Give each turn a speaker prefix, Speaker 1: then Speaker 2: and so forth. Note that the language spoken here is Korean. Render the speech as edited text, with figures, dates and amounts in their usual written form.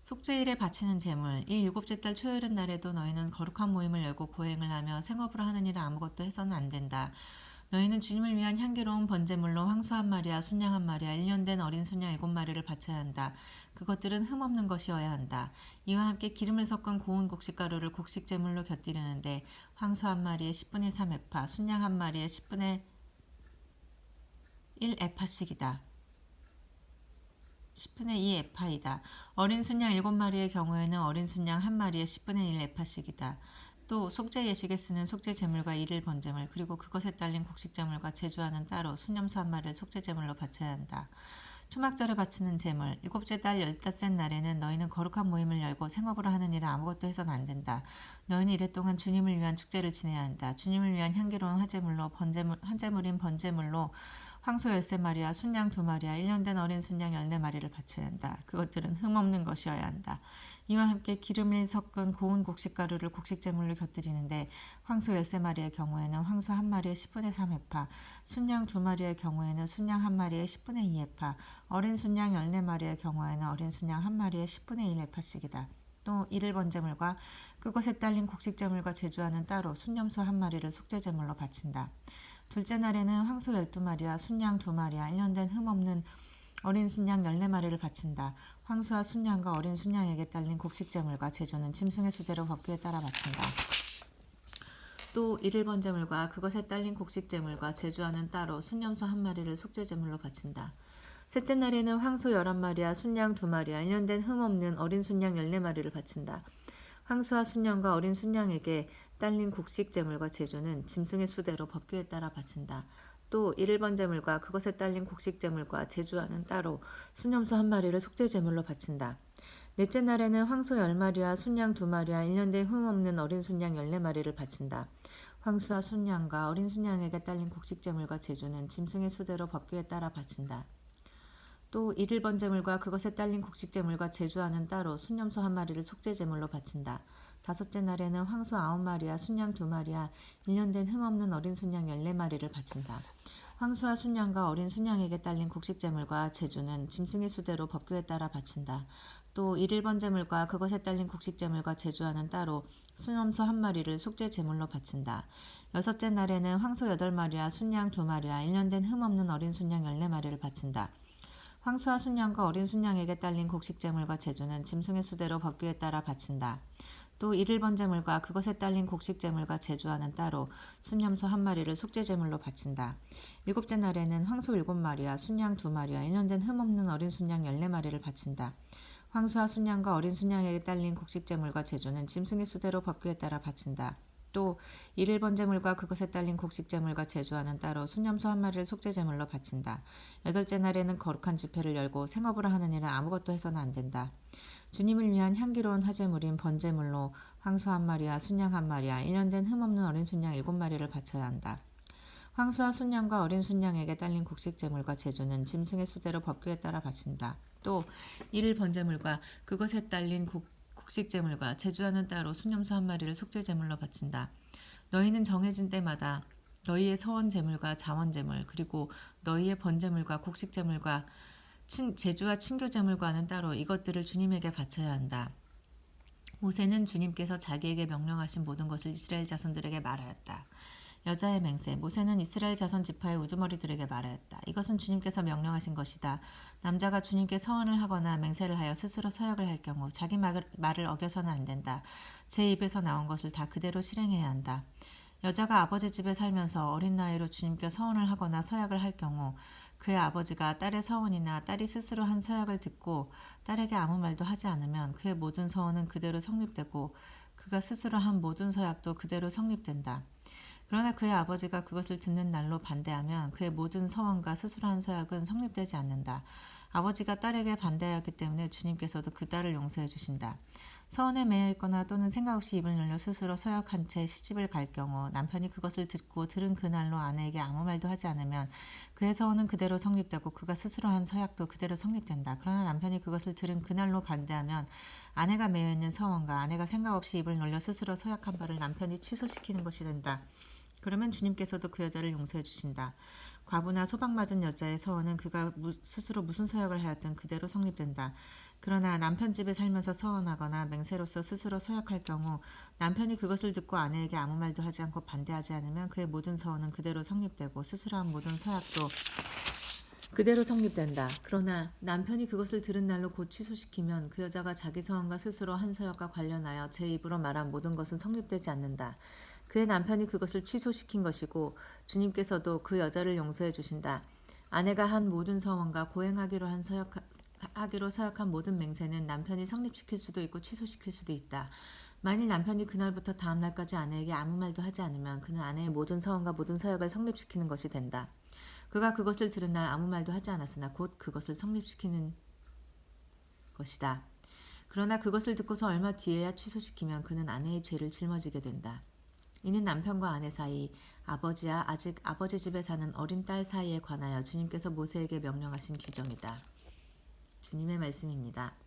Speaker 1: 속죄일에 바치는 제물. 이 일곱째 달 초여름 날에도 너희는 거룩한 모임을 열고 고행을 하며 생업으로 하는 일은 아무것도 해서는 안 된다. 너희는 주님을 위한 향기로운 번제물로 황소 한 마리와 순양 한 마리와 1년 된 어린 순양 7마리를 바쳐야 한다. 그것들은 흠없는 것이어야 한다. 이와 함께 기름을 섞은 고운 곡식가루를 곡식제물로 곁들이는데 황소 한 마리에 10분의 3 에파, 순양 한 마리에 10분의 1 에파씩이다. 10분의 2 에파이다. 어린 순양 7마리의 경우에는 어린 순양 한 마리에 10분의 1 에파씩이다. 또 속죄 예식에 쓰는 속죄 제물과 일일 번제물 그리고 그것에 딸린 곡식 제물과 제주와는 따로 순염소 한 마리를 속죄 제물로 바쳐야 한다. 초막절에 바치는 제물. 일곱째 달 15셋 날에는 너희는 거룩한 모임을 열고 생업으로 하는 일은 아무것도 해서는 안 된다. 너희는 이래 동안 주님을 위한 축제를 지내야 한다. 주님을 위한 향기로운 화제물인 번제물로 황소 13마리와 순양 2마리와 1년 된 어린 순양 14마리를 바쳐야 한다. 그것들은 흠없는 것이어야 한다. 이와 함께 기름을 섞은 고운 곡식가루를 곡식제물로 곁들이는데 황소 13마리의 경우에는 황소 한 마리에 10분의 3 에파, 순양 2마리의 경우에는 순양 한 마리에 10분의 2 에파, 어린 순양 14마리의 경우에는 어린 순양 한 마리에 10분의 1 에파씩이다. 또 일일 번제물과 그것에 딸린 곡식제물과 제주와는 따로 순염소 한 마리를 속죄제물로 바친다. 둘째 날에는 황소 12마리와 순양 2마리와 1년 된 흠없는 어린 순양 14마리를 바친다. 황소와 순양과 어린 순양에게 딸린 곡식제물과 제조는 짐승의 수대로 법규에 따라 바친다. 또 일일 번제물과 그것에 딸린 곡식제물과 제주와는 따로 순염소 한 마리를 속죄제물로 바친다. 셋째 날에는 황소 11마리와 순양 2마리와 1년 된 흠없는 어린 순양 14마리를 바친다. 황소와 순양과 어린 순양에게 딸린 곡식 제물과 제조는 짐승의 수대로 법규에 따라 바친다. 또 일일 번제물과 그것에 딸린 곡식 제물과 제주와는 따로 순염소 한 마리를 속죄 제물로 바친다. 넷째 날에는 황소 10마리와 순양 2마리와 1년 된 흠없는 어린 순양 14마리를 바친다. 황소와 순양과 어린 순양에게 딸린 곡식 제물과 제주는 짐승의 수대로 법규에 따라 바친다. 또 일일 번제물과 그것에 딸린 곡식제물과 제주와는 따로 순염소 한 마리를 속죄제물로 바친다. 다섯째 날에는 황소 9마리와 순양 2마리와 1년 된 흠없는 어린 순양 14마리를 바친다. 황소와 순양과 어린 순양에게 딸린 곡식제물과 제주는 짐승의 수대로 법규에 따라 바친다. 또 일일 번제물과 그것에 딸린 곡식제물과 제주와는 따로 순염소 한 마리를 속죄제물로 바친다. 여섯째 날에는 황소 8마리와 순양 2마리와 1년 된 흠없는 어린 순양 14마리를 바친다. 황소와 순양과 어린 순양에게 딸린 곡식제물과 제주는 짐승의 수대로 법규에 따라 바친다. 또 일일 번제물과 그것에 딸린 곡식제물과 제주와는 따로 순염소 한 마리를 속죄제물로 바친다. 일곱째 날에는 황소 7마리와 순양 2마리와 1년 된 흠없는 어린 순양 14마리를 바친다. 황소와 순양과 어린 순양에게 딸린 곡식제물과 제주는 짐승의 수대로 법규에 따라 바친다. 또 일일 번제물과 그것에 딸린 곡식제물과 제주와는 따로 순염소 한 마리를 속죄제물로 바친다. 여덟째 날에는 거룩한 집회를 열고 생업으로 하는 일은 아무것도 해서는 안 된다. 주님을 위한 향기로운 화제물인 번제물로 황소 한 마리와 순양 한 마리와 1년 된 흠없는 어린 순양 7마리를 바쳐야 한다. 황소와 순양과 어린 순양에게 딸린 곡식제물과 제주는 짐승의 수대로 법규에 따라 바친다. 또 일일 번제물과 그것에 딸린 곡식제물과 제주와는 따로 순염소 한 마리를 속죄제물로 바친다. 너희는 정해진 때마다 너희의 서원제물과 자원제물 그리고 너희의 번제물과 곡식제물과 제주와 친교제물과는 따로 이것들을 주님에게 바쳐야 한다. 모세는 주님께서 자기에게 명령하신 모든 것을 이스라엘 자손들에게 말하였다. 여자의 맹세. 모세는 이스라엘 자손 지파의 우두머리들에게 말하였다. 이것은 주님께서 명령하신 것이다. 남자가 주님께 서원을 하거나 맹세를 하여 스스로 서약을 할 경우 자기 말을 어겨서는 안 된다. 제 입에서 나온 것을 다 그대로 실행해야 한다. 여자가 아버지 집에 살면서 어린 나이로 주님께 서원을 하거나 서약을 할 경우 그의 아버지가 딸의 서원이나 딸이 스스로 한 서약을 듣고 딸에게 아무 말도 하지 않으면 그의 모든 서원은 그대로 성립되고 그가 스스로 한 모든 서약도 그대로 성립된다. 그러나 그의 아버지가 그것을 듣는 날로 반대하면 그의 모든 서원과 스스로 한 서약은 성립되지 않는다. 아버지가 딸에게 반대하였기 때문에 주님께서도 그 딸을 용서해 주신다. 서원에 매여 있거나 또는 생각 없이 입을 열려 스스로 서약한 채 시집을 갈 경우 남편이 그것을 듣고 들은 그날로 아내에게 아무 말도 하지 않으면 그의 서원은 그대로 성립되고 그가 스스로 한 서약도 그대로 성립된다. 그러나 남편이 그것을 들은 그날로 반대하면 아내가 매여 있는 서원과 아내가 생각 없이 입을 열려 스스로 서약한 바를 남편이 취소시키는 것이 된다. 그러면 주님께서도 그 여자를 용서해 주신다. 과부나 소박맞은 여자의 서원은 그가 스스로 무슨 서약을 하였든 그대로 성립된다. 그러나 남편 집에 살면서 서원하거나 맹세로서 스스로 서약할 경우 남편이 그것을 듣고 아내에게 아무 말도 하지 않고 반대하지 않으면 그의 모든 서원은 그대로 성립되고 스스로 한 모든 서약도 그대로 성립된다. 그러나 남편이 그것을 들은 날로 곧 취소시키면 그 여자가 자기 서원과 스스로 한 서약과 관련하여 제 입으로 말한 모든 것은 성립되지 않는다. 그의 남편이 그것을 취소시킨 것이고 주님께서도 그 여자를 용서해 주신다. 아내가 한 모든 서원과 하기로 서약한 모든 맹세는 남편이 성립시킬 수도 있고 취소시킬 수도 있다. 만일 남편이 그날부터 다음 날까지 아내에게 아무 말도 하지 않으면 그는 아내의 모든 서원과 모든 서약을 성립시키는 것이 된다. 그가 그것을 들은 날 아무 말도 하지 않았으나 곧 그것을 성립시키는 것이다. 그러나 그것을 듣고서 얼마 뒤에야 취소시키면 그는 아내의 죄를 짊어지게 된다. 이는 남편과 아내 사이, 아버지와 아직 아버지 집에 사는 어린 딸 사이에 관하여 주님께서 모세에게 명령하신 규정이다. 주님의 말씀입니다.